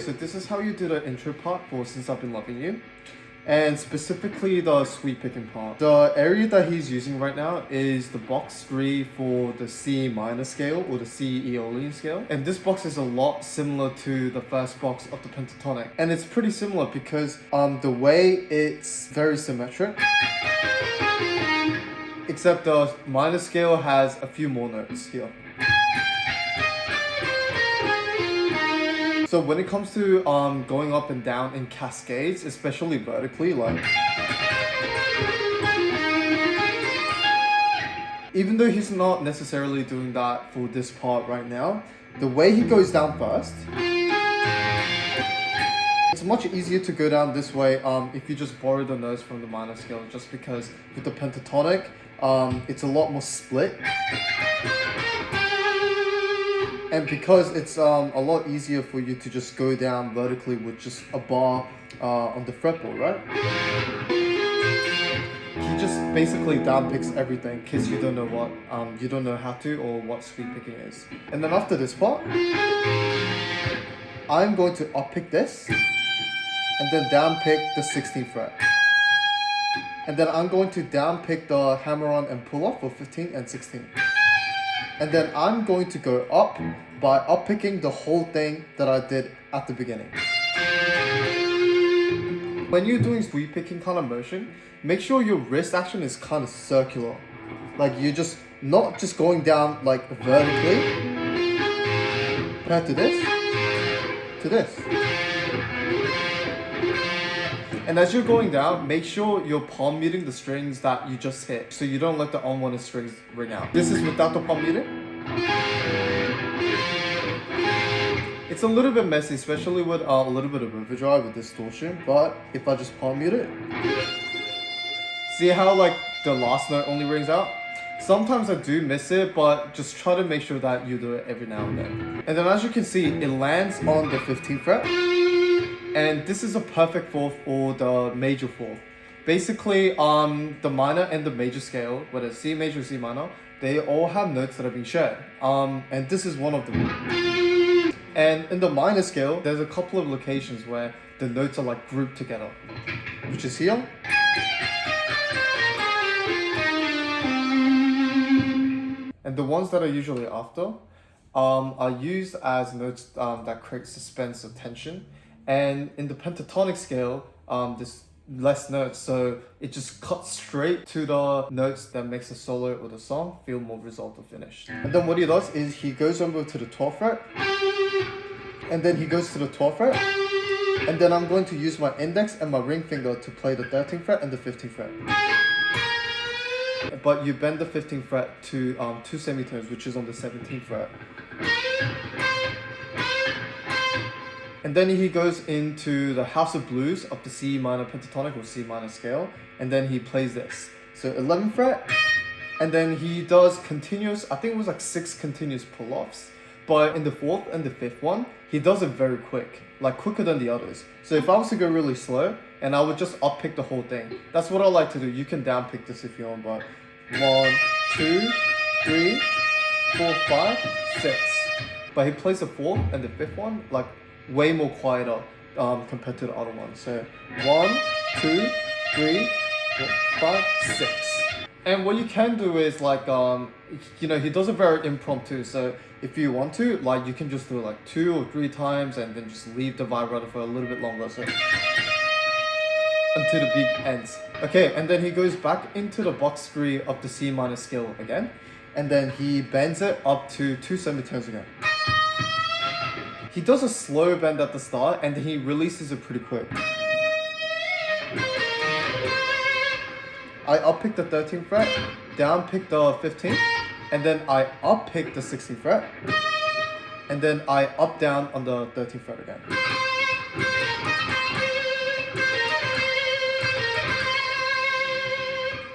so this is how you do the intro part for Since I've Been Loving You. And specifically the sweep picking part. The area that he's using right now is the box 3 for the C minor scale or the C Aeolian scale. And this box is a lot similar to the first box of the pentatonic. And it's pretty similar because the way it's very symmetric. Except the minor scale has a few more notes here. So when it comes to going up and down in cascades, especially vertically, like even though he's not necessarily doing that for this part right now, the way he goes down first, it's much easier to go down this way if you just borrow the notes from the minor scale, just because with the pentatonic, it's a lot more split. And because it's a lot easier for you to just go down vertically with just a bar on the fretboard, right? He just basically downpicks everything because you don't know what, you don't know how to or what sweep picking is. And then after this part, I'm going to up pick this and then down pick the 16th fret. And then I'm going to down pick the hammer on and pull off for 15 and 16. And then I'm going to go up by up picking the whole thing that I did at the beginning. When you're doing sweep picking kind of motion, make sure your wrist action is kind of circular. Like you're just not just going down like vertically compared to this, to this. And as you're going down, make sure you're palm muting the strings that you just hit, so you don't let the unwanted strings ring out. This is without the palm muting. It's a little bit messy, especially with a little bit of overdrive with distortion, but if I just palm mute it, see how like the last note only rings out? Sometimes I do miss it, but just try to make sure that you do it every now and then. And then as you can see, it lands on the 15th fret. And this is a perfect fourth or the major fourth. Basically, the minor and the major scale, whether it's C major or C minor, they all have notes that are being shared. And this is one of them. And in the minor scale, there's a couple of locations where the notes are like grouped together, which is here. And the ones that are usually after are used as notes that create suspense or tension. And in the pentatonic scale, there's less notes, so it just cuts straight to the notes that makes the solo or the song feel more resolved or finished. And then what he does is he goes over to the 12th fret, and then he goes to the 12th fret, and then I'm going to use my index and my ring finger to play the 13th fret and the 15th fret. But you bend the 15th fret to 2 semitones, which is on the 17th fret. And then he goes into the House of Blues of the C minor pentatonic or C minor scale, and then he plays this. So 11th fret, and then he does continuous, I think it was like 6 continuous pull-offs, but in the 4th and the 5th one, he does it very quick, like quicker than the others. So if I was to go really slow, and I would just up pick the whole thing. That's what I like to do. You can down pick this if you want, but 1, 2, 3, 4, 5, 6. But he plays the 4th and the 5th one, like way more quieter compared to the other ones. So 1, 2, 3, 4, 5, 6. And what you can do is like, you know, he does it very impromptu. So if you want to, like, you can just do it like 2 or 3 times and then just leave the vibrato for a little bit longer. So until the beat ends. Okay, and then he goes back into the box 3 of the C minor scale again. And then he bends it up to 2 semitones again. He does a slow bend at the start and then he releases it pretty quick. I up pick the 13th fret, down pick the 15th, and then I up pick the 16th fret, and then I up down on the 13th fret again.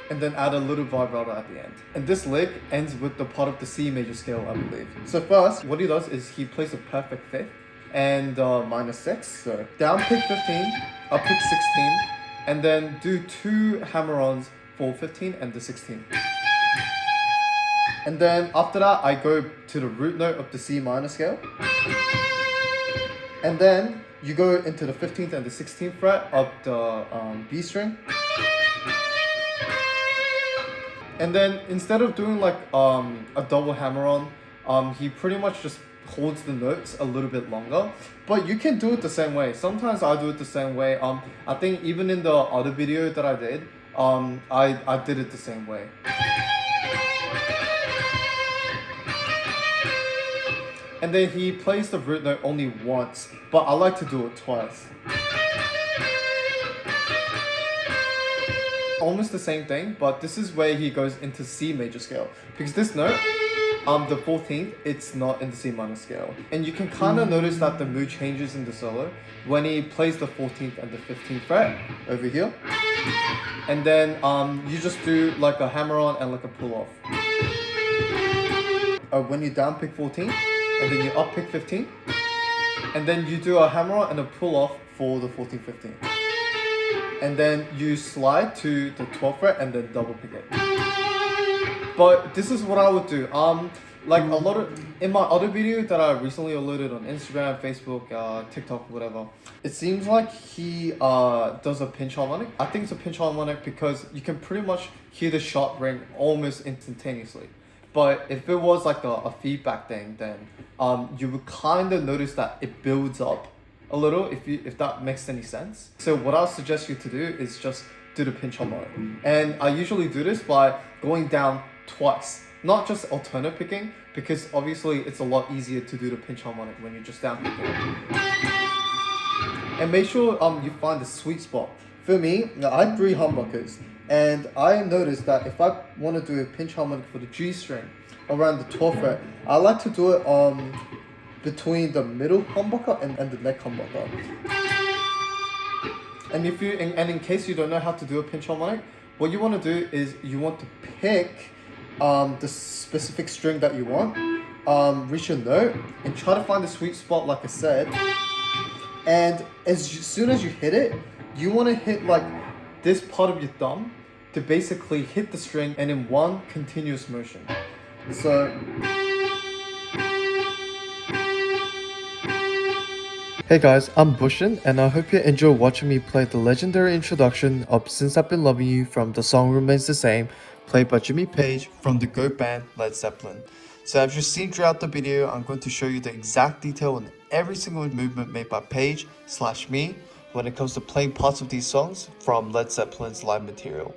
And then add a little vibrato at the end. And this lick ends with the part of the C major scale, I believe. So first, what he does is he plays a perfect 5th and minor 6. So down pick 15, up pick 16, and then do 2 hammer-ons for 15 and the 16. And then after that, I go to the root note of the C minor scale. And then you go into the 15th and the 16th fret of the B string. And then instead of doing like a double hammer-on, he pretty much just holds the notes a little bit longer. But you can do it the same way. Sometimes I do it the same way. I think even in the other video that I did, I did it the same way. And then he plays the root note only once, but I like to do it twice. Almost the same thing, but this is where he goes into C major scale. Because this note, the 14th, it's not in the C minor scale. And you can kind of notice that the mood changes in the solo when he plays the 14th and the 15th fret over here. And then you just do like a hammer on and like a pull off. When you down pick 14, and then you up pick 15, and then you do a hammer on and a pull off for the 14th, 15th. And then you slide to the 12th fret and then double pick it. But this is what I would do. Like a lot of, in my other video that I recently uploaded on Instagram, Facebook, TikTok, whatever, it seems like he does a pinch harmonic. I think it's a pinch harmonic because you can pretty much hear the sharp ring almost instantaneously. But if it was like a feedback thing, then you would kind of notice that it builds up a little, if that makes any sense. So what I'll suggest you to do is just do the pinch harmonic. And I usually do this by going down twice, not just alternate picking, because obviously it's a lot easier to do the pinch harmonic when you're just down picking. And make sure you find the sweet spot. For me, I have 3 humbuckers, and I noticed that if I want to do a pinch harmonic for the G string around the 12th fret, I like to do it between the middle humbucker and the neck humbucker. And in case you don't know how to do a pinch harmonic, what you want to do is you want to pick the specific string that you want, reach a note, and try to find the sweet spot like I said. And soon as you hit it, you want to hit like this part of your thumb to basically hit the string and in one continuous motion. So hey guys, I'm Bushin, and I hope you enjoy watching me play the legendary introduction of Since I've Been Loving You from The Song Remains the Same, played by Jimmy Page from the GOAT band Led Zeppelin. So as you've seen throughout the video, I'm going to show you the exact detail on every single movement made by Page/me when it comes to playing parts of these songs from Led Zeppelin's live material.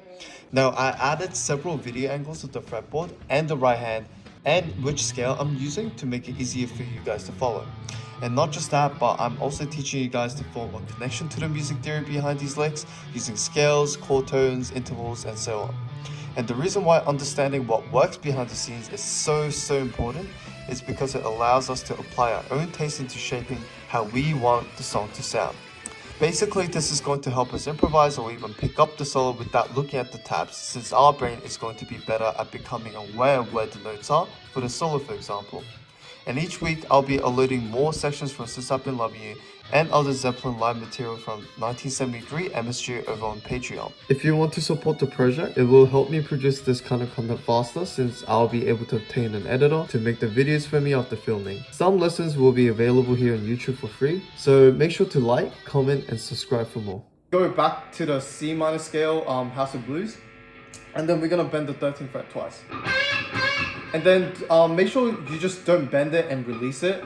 Now I added several video angles of the fretboard and the right hand and which scale I'm using to make it easier for you guys to follow. And not just that, but I'm also teaching you guys to form a connection to the music theory behind these licks using scales, chord tones, intervals, and so on. And the reason why understanding what works behind the scenes is so important is because it allows us to apply our own taste into shaping how we want the song to sound. Basically, this is going to help us improvise or even pick up the solo without looking at the tabs, since our brain is going to be better at becoming aware of where the notes are for the solo, for example. And each week I'll be uploading more sections from Since I've Been Loving You and other Zeppelin live material from 1973 MSG over on Patreon. If you want to support the project, it will help me produce this kind of content faster, since I'll be able to obtain an editor to make the videos for me after filming. Some lessons will be available here on YouTube for free, so make sure to like, comment, and subscribe for more. Go back to the C minor scale House of Blues, and then we're gonna bend the 13th fret twice. And then make sure you just don't bend it and release it.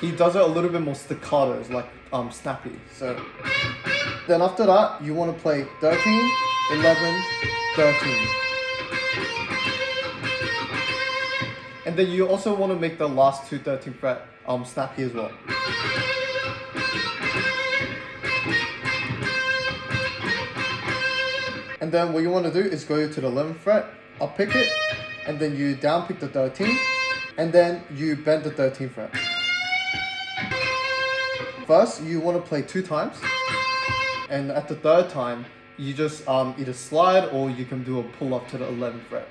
He does it a little bit more staccato, it's like snappy. So then after that, you want to play 13, 11, 13. And then you also want to make the last two 13th fret snappy as well. And then what you want to do is go to the 11th fret, up pick it, and then you down pick the 13th, and then you bend the 13th fret. First, you want to play 2 times, and at the 3rd time, you just either slide or you can do a pull up to the 11th fret.